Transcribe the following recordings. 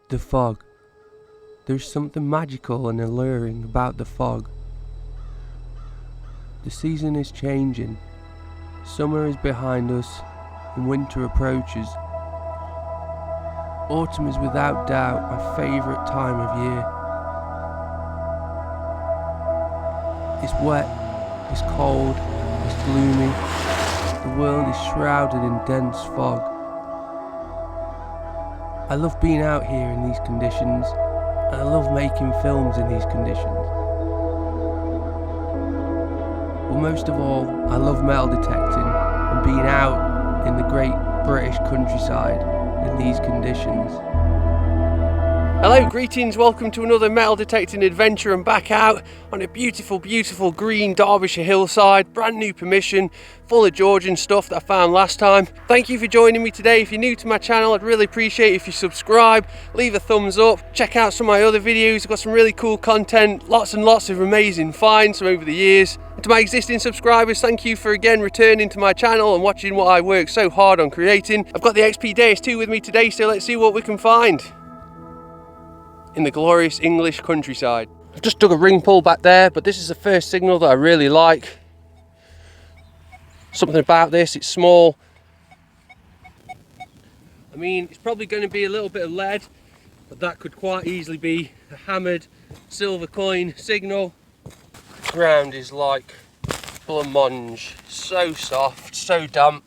The fog. There's something magical and alluring about the fog. The season is changing. Summer is behind us and winter approaches. Autumn is without doubt my favourite time of year. It's wet, it's cold, it's gloomy. The world is shrouded in dense fog. I love being out here in these conditions, and I love making films in these conditions. But most of all, I love metal detecting and being out in the great British countryside in these conditions. Hello, greetings, welcome to another metal detecting adventure. I'm back out on a beautiful, beautiful green Derbyshire hillside, brand new permission, full of Georgian stuff that I found last time. Thank you for joining me today. If you're new to my channel, I'd really appreciate it if you subscribe, leave a thumbs up, check out some of my other videos. I've got some really cool content, lots and lots of amazing finds from over the years. And to my existing subscribers, thank you for again returning to my channel and watching what I worked so hard on creating. I've got the XP Deus 2 with me today, so let's see what we can find in the glorious English countryside. I've just dug a ring pull back there, but this is the first signal that I really like. Something about this, it's small. I mean, it's probably going to be a little bit of lead, but that could quite easily be a hammered silver coin signal. The ground is like blancmange, so soft, so damp,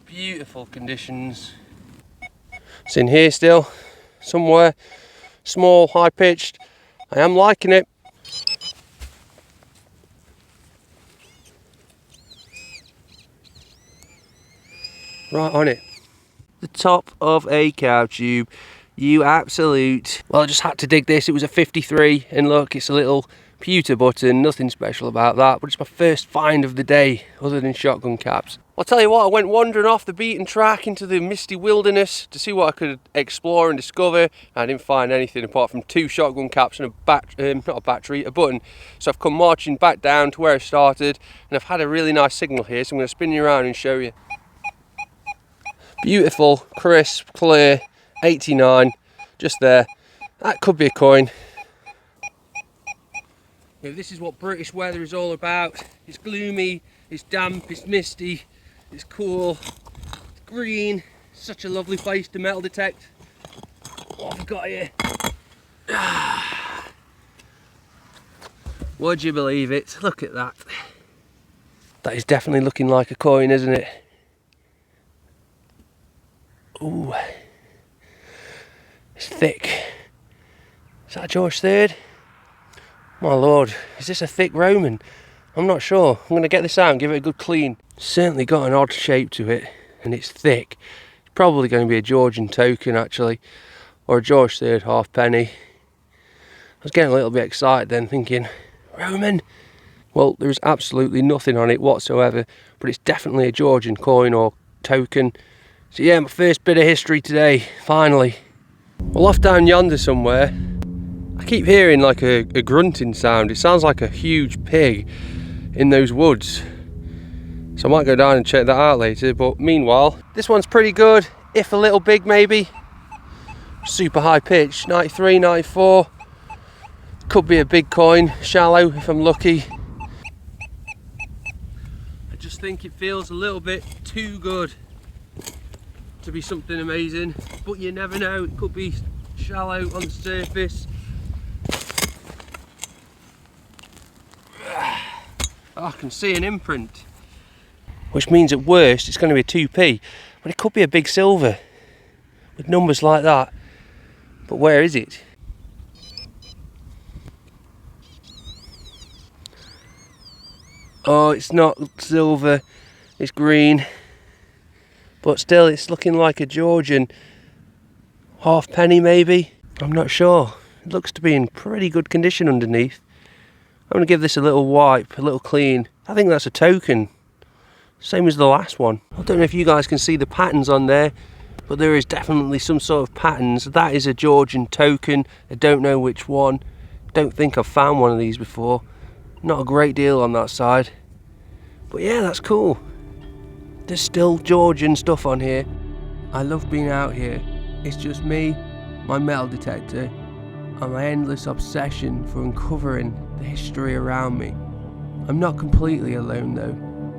beautiful conditions. It's in here still, somewhere. Small, high pitched. I am liking it. Right on it. The top of a cow tube. You absolute. Well, I just had to dig this. It was a 53, and look, it's a little pewter button. Nothing special about that, but it's my first find of the day, other than shotgun caps. I'll tell you what, I went wandering off the beaten track into the misty wilderness to see what I could explore and discover. I didn't find anything apart from 2 shotgun caps and a button. So I've come marching back down to where I started, and I've had a really nice signal here, so I'm going to spin you around and show you. Beautiful, crisp, clear, 89, just there. That could be a coin. Yeah, this is what British weather is all about. It's gloomy, it's damp, it's misty, it's cool, it's green. Such a lovely place to metal detect. What have we got here? Would you believe it? Look at that. That is definitely looking like a coin, isn't it? Ooh, it's thick. Is that a George III? My lord, is this a thick Roman? I'm not sure. I'm going to get this out and give it a good clean. Certainly got an odd shape to it, and it's thick. It's probably going to be a Georgian token actually, or a George III halfpenny. I was getting a little bit excited then, thinking, Roman? Well, there's absolutely nothing on it whatsoever, but it's definitely a Georgian coin or token. So yeah, my first bit of history today, finally. Well, off down yonder somewhere, I keep hearing like a grunting sound. It sounds like a huge pig in those woods. So I might go down and check that out later, but meanwhile, this one's pretty good, if a little big maybe. Super high pitch, 93, 94. Could be a big coin, shallow if I'm lucky. I just think it feels a little bit too good to be something amazing, but you never know, it could be shallow on the surface. I can see an imprint, which means at worst it's going to be a 2p, but it could be a big silver with numbers like that. But where is it? Oh, it's not silver, it's green, but still it's looking like a Georgian halfpenny maybe. I'm not sure. It looks to be in pretty good condition underneath. I'm going to give this a little wipe, a little clean. I think that's a token, same as the last one. I don't know if you guys can see the patterns on there, but there is definitely some sort of patterns. That is a Georgian token. I don't know which one. Don't think I've found one of these before. Not a great deal on that side. But yeah, that's cool. There's still Georgian stuff on here. I love being out here. It's just me, my metal detector, and my endless obsession for uncovering the history around me. I'm not completely alone though.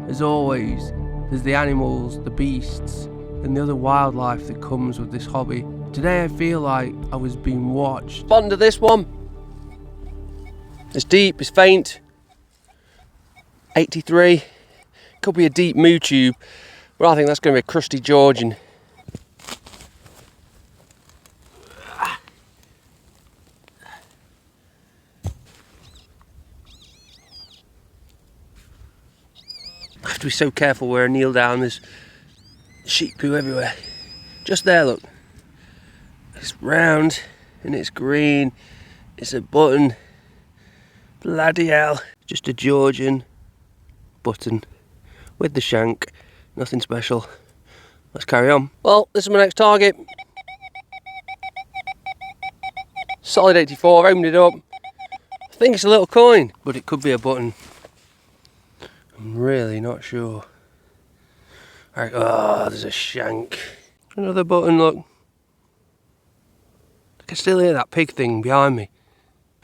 As always, there's the animals, the beasts, and the other wildlife that comes with this hobby. Today I feel like I was being watched. Bottom to this one. It's deep, it's faint. 83. Could be a deep moo tube, but I think that's going to be a crusty Georgian. I have to be so careful where I kneel down, there's sheep poo everywhere. Just there, look. It's round and it's green. It's a button. Bloody hell. Just a Georgian button with the shank. Nothing special. Let's carry on. Well, this is my next target. Solid 84, I've opened it up. I think it's a little coin, but it could be a button. I'm really not sure. Alright, oh, there's a shank. Another button, look. I can still hear that pig thing behind me.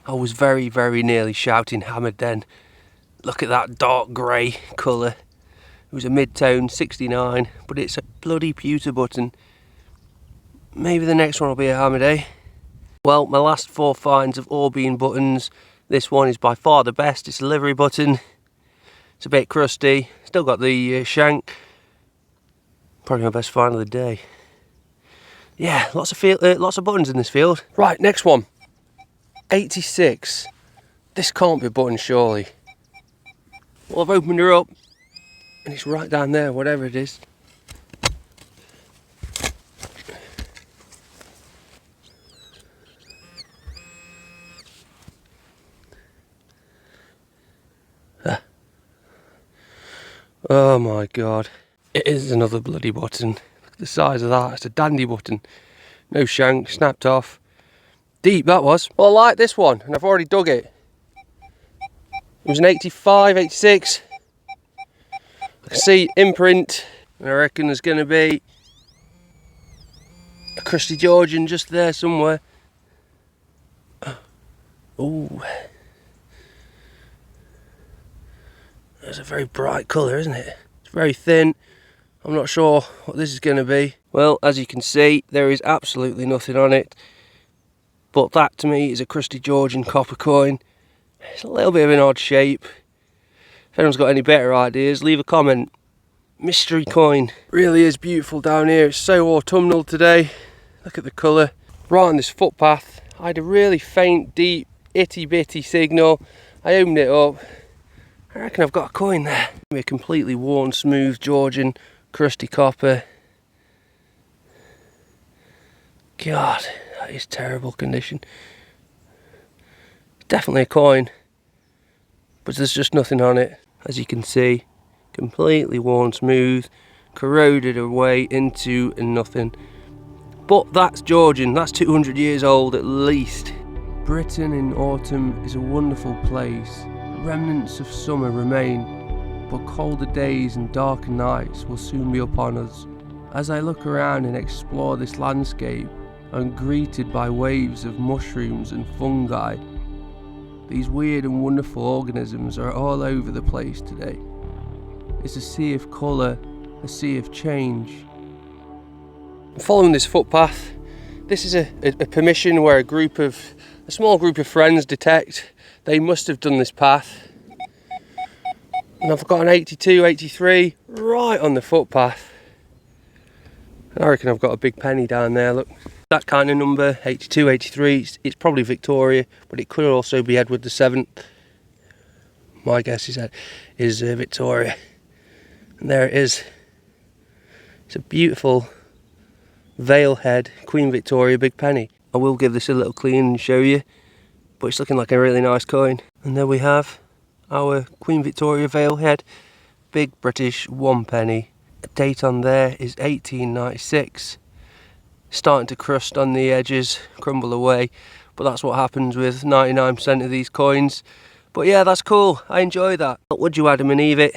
I was very, very nearly shouting hammered then. Look at that dark grey colour. It was a mid-tone, 69, but it's a bloody pewter button. Maybe the next one will be a hammered, eh? Well, my last 4 finds have all been buttons. This one is by far the best. It's a livery button. It's a bit crusty. Still got the shank. Probably my best find of the day. Yeah, lots of buttons in this field. Right, next one. 86. This can't be a button, surely. Well, I've opened her up, and it's right down there, whatever it is. Oh my god. It is another bloody button. Look at the size of that. It's a dandy button. No shank, snapped off. Deep that was. Well, I like this one, and I've already dug it. It was an 85, 86. I can see imprint, and I reckon there's going to be a crusty Georgian just there somewhere. Ooh. That's a very bright colour, isn't it? It's very thin. I'm not sure what this is going to be. Well, as you can see, there is absolutely nothing on it. But that to me is a crusty Georgian copper coin. It's a little bit of an odd shape. If anyone's got any better ideas, leave a comment. Mystery coin. Really is beautiful down here. It's so autumnal today. Look at the colour. Right on this footpath, I had a really faint, deep, itty bitty signal. I opened it up. I reckon I've got a coin there. A completely worn, smooth Georgian, crusty copper. God, that is terrible condition. Definitely a coin, but there's just nothing on it. As you can see, completely worn, smooth, corroded away into nothing. But that's Georgian, that's 200 years old at least. Britain in autumn is a wonderful place. Remnants of summer remain, but colder days and darker nights will soon be upon us. As I look around and explore this landscape, I'm greeted by waves of mushrooms and fungi. These weird and wonderful organisms are all over the place today. It's a sea of colour, a sea of change. Following this footpath, this is a permission where a small group of friends detect. They must have done this path. And I've got an 82, 83 right on the footpath. And I reckon I've got a big penny down there, look. That kind of number, 82, 83, it's probably Victoria, but it could also be Edward VII. My guess is Victoria. And there it is. It's a beautiful veil head, Queen Victoria big penny. I will give this a little clean and show you, but it's looking like a really nice coin. And there we have our Queen Victoria veil head, big British 1 penny. The date on there is 1896. Starting to crust on the edges, crumble away, but that's what happens with 99% of these coins. But yeah, that's cool, I enjoy that. Would you Adam and Eve it?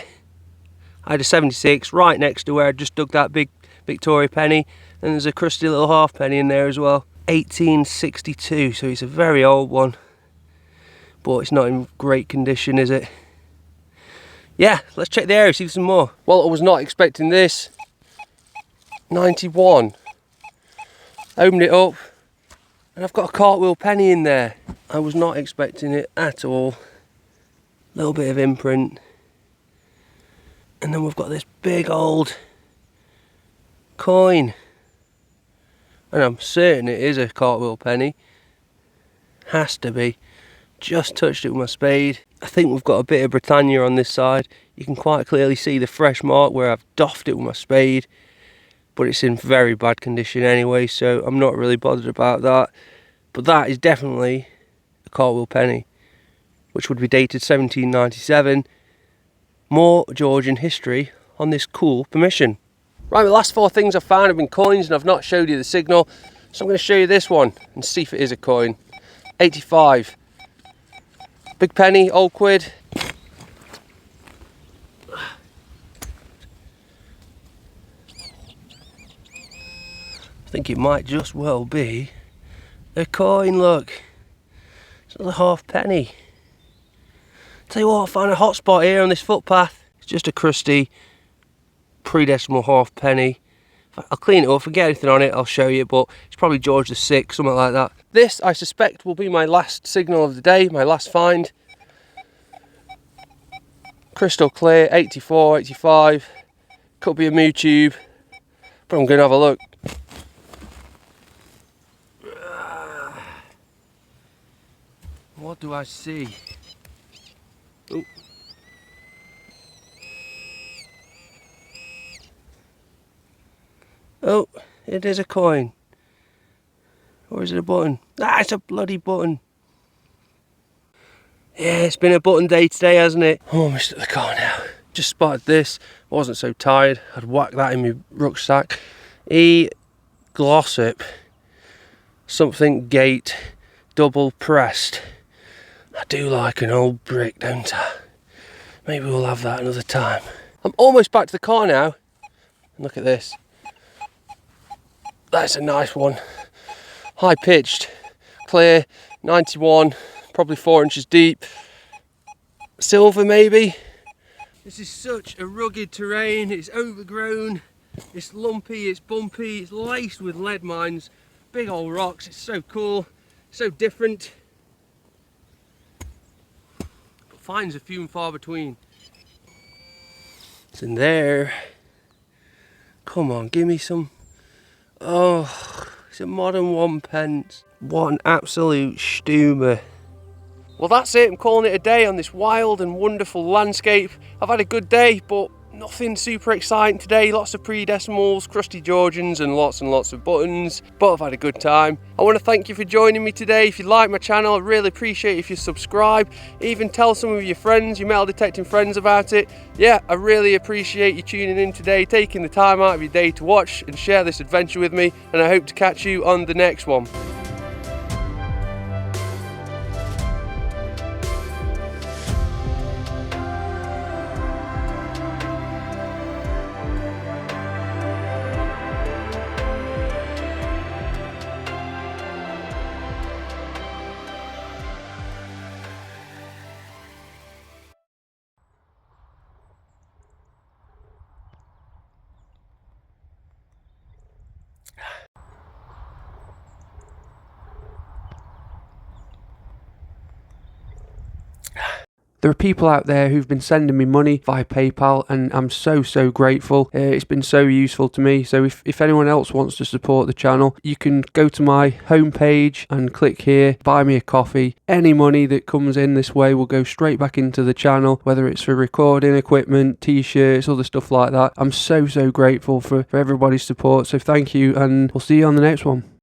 I had a 76 right next to where I just dug that big Victoria penny, and there's a crusty little half penny in there as well. 1862, so it's a very old one, but it's not in great condition, is it? Yeah, let's check the area, see if there's some more. Well, I was not expecting this. 91. Opened it up and I've got a cartwheel penny in there. I was not expecting it at all. Little bit of imprint. And then we've got this big old coin. And I'm certain it is a cartwheel penny. Has to be. Just touched it with my spade. I think we've got a bit of Britannia on this side. You can quite clearly see the fresh mark where I've doffed it with my spade. But it's in very bad condition anyway, so I'm not really bothered about that. But that is definitely a cartwheel penny, which would be dated 1797. More Georgian history on this cool permission. Right, the last four things I've found have been coins, and I've not showed you the signal, so I'm going to show you this one and see if it is a coin. 85. Big penny, old quid. I think it might just well be a coin, look. It's another half penny. Tell you what, I found a hot spot here on this footpath. It's just a crusty pre-decimal half penny. I'll clean it up, if I get anything on it I'll show you, but it's probably George VI, something like that. This, I suspect, will be my last signal of the day, my last find. Crystal clear, 84, 85. Could be a moo tube, but I'm going to have a look. What do I see? Oh. Oh, it is a coin. Or is it a button? Ah, it's a bloody button. Yeah, it's been a button day today, hasn't it? I'm almost at the car now. Just spotted this. I wasn't so tired. I'd whacked that in my rucksack. Glossop. Something gate. Double pressed. I do like an old brick, don't I? Maybe we'll have that another time. I'm almost back to the car now. Look at this. That's a nice one. High pitched, clear, 91, probably 4 inches deep. Silver maybe. This is such a rugged terrain. It's overgrown, it's lumpy, it's bumpy, it's laced with lead mines. Big old rocks, it's so cool, so different. But finds are few and far between. It's in there. Come on, give me some. Oh, it's a modern 1 pence. What an absolute stoomer. Well, that's it. I'm calling it a day on this wild and wonderful landscape. I've had a good day, but nothing super exciting today. Lots of pre-decimals, crusty Georgians, and lots of buttons. But I've had a good time. I want to thank you for joining me today. If you like my channel, I'd really appreciate it if you subscribe. Even tell some of your friends, your metal detecting friends about it. Yeah, I really appreciate you tuning in today, taking the time out of your day to watch and share this adventure with me. And I hope to catch you on the next one. There are people out there who've been sending me money via PayPal, and I'm so grateful. It's been so useful to me. So if anyone else wants to support the channel, you can go to my homepage and click here, buy me a coffee. Any money that comes in this way will go straight back into the channel, whether it's for recording equipment, t-shirts, other stuff like that. I'm so grateful for everybody's support. So thank you, and we'll see you on the next one.